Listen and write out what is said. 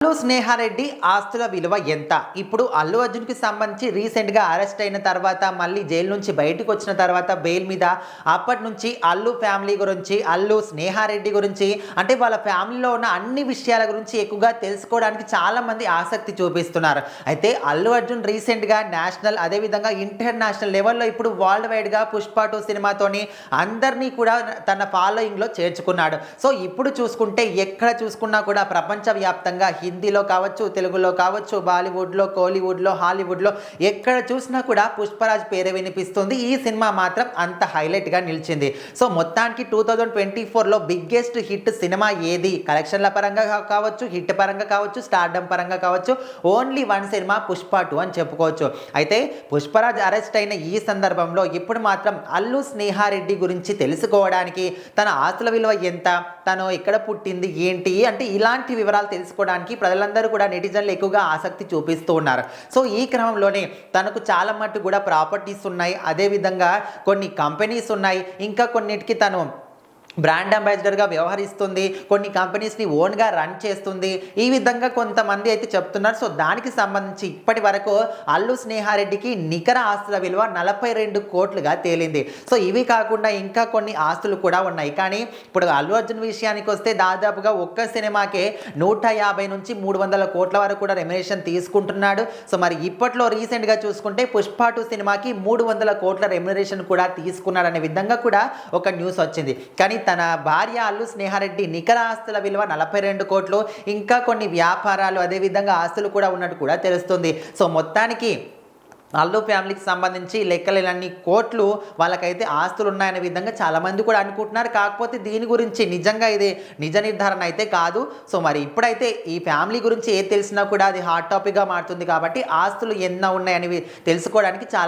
అల్లు స్నేహారెడ్డి ఆస్తుల విలువ ఎంత? ఇప్పుడు అల్లు అర్జున్‌కి సంబంధించి రీసెంట్‌గా అరెస్ట్ అయిన తర్వాత, మళ్ళీ జైలు నుంచి బయటికి వచ్చిన తర్వాత బెయిల్ మీద అప్పటినుంచి అల్లు ఫ్యామిలీ గురించి, అల్లు స్నేహారెడ్డి గురించి, అంటే వాళ్ళ ఫ్యామిలీలో ఉన్న అన్ని విషయాల గురించి ఎక్కువగా తెలుసుకోవడానికి చాలామంది ఆసక్తి చూపిస్తున్నారు. అయితే అల్లు అర్జున్ రీసెంట్‌గా నేషనల్ అదేవిధంగా ఇంటర్నేషనల్ లెవెల్‌లో ఇప్పుడు వరల్డ్ వైడ్‌గా 'పుష్ప 2' సినిమాతోని అందరినీ కూడా తన ఫాలోయింగ్‌లో చేర్చుకున్నాడు. సో, ఇప్పుడు చూసుకుంటే ఎక్కడ చూసుకున్నా కూడా ప్రపంచవ్యాప్తంగా హిందీలో కావచ్చు, తెలుగులో కావచ్చు, బాలీవుడ్‌లో, కోలీవుడ్‌లో, హాలీవుడ్‌లో ఎక్కడ చూసినా కూడా 'పుష్పరాజ్' పేరే వినిపిస్తుంది. ఈ సినిమా మాత్రం అంత హైలైట్‌గా నిలిచింది. సో, మొత్తానికి 2024లో బిగ్గెస్ట్ హిట్ సినిమా ఏది? కలెక్షన్‌ల పరంగా కావచ్చు, హిట్ పరంగా కావచ్చు, స్టార్డమ్ పరంగా కావచ్చు, ఓన్లీ వన్ సినిమా 'పుష్ప 2' అని చెప్పుకోవచ్చు. అయితే 'పుష్పరాజ్' అరెస్ట్ అయిన ఈ సందర్భంలో ఇప్పుడు మాత్రం అల్లు స్నేహారెడ్డి గురించి తెలుసుకోవడానికి, తన ఆస్తుల విలువ ఎంత? తను ఎక్కడ పుట్టింది? ఏంటి? అంటే ఇలాంటి వివరాలు తెలుసుకోవడానికి ప్రజలందరూ కూడా నెటిజన్లు ఎక్కువగా ఆసక్తి చూపిస్తూ ఉన్నారు. సో, ఈ క్రమంలోనే తనకు చాలా మట్టుకు కూడా ప్రాపర్టీస్ ఉన్నాయి. అదేవిధంగా కొన్ని కంపెనీస్ ఉన్నాయి. ఇంకా కొన్నిటికి తను బ్రాండ్ అంబాసిడర్‌గా వ్యవహరిస్తుంది. కొన్ని కంపెనీస్‌ని ఓన్‌గా రన్ చేస్తుంది. ఈ విధంగా కొంతమంది అయితే చెప్తున్నారు. సో, దానికి సంబంధించి ఇప్పటి వరకు అల్లు స్నేహారెడ్డికి నికర ఆస్తుల విలువ 42,00,00,000గా తేలింది. సో, ఇవి కాకుండా ఇంకా కొన్ని ఆస్తులు కూడా ఉన్నాయి. కానీ ఇప్పుడు అల్లు అర్జున్ విషయానికొస్తే దాదాపుగా ఒక్క సినిమాకే 150-300 కోట్ల వరకు కూడా రెమ్యునరేషన్ తీసుకుంటున్నాడు. సో, మరి ఇప్పట్లో రీసెంట్‌గా చూసుకుంటే 'పుష్ప 2' సినిమాకి 300 కోట్ల రెమ్యునరేషన్ కూడా తీసుకున్నాడనే విధంగా కూడా ఒక న్యూస్ వచ్చింది. కానీ తన భార్య అల్లు స్నేహారెడ్డి నికర ఆస్తుల విలువ 42 కోట్లు, ఇంకా కొన్ని వ్యాపారాలు అదేవిధంగా ఆస్తులు కూడా ఉన్నట్టు కూడా తెలుస్తుంది. సో, మొత్తానికి అల్లు ఫ్యామిలీకి సంబంధించి లెక్కలేనన్ని కోట్లు వాళ్ళకైతే ఆస్తులు ఉన్నాయనే విధంగా చాలామంది కూడా అనుకుంటున్నారు. కాకపోతే దీని గురించి నిజంగా ఇది నిజ నిర్ధారణ అయితే కాదు. సో, మరి ఇప్పుడైతే ఈ ఫ్యామిలీ గురించి ఏది తెలిసినా కూడా అది హాట్ టాపిక్‌గా మారుతుంది కాబట్టి ఆస్తులు ఎన్ని ఉన్నాయనేవి తెలుసుకోవడానికి చాలా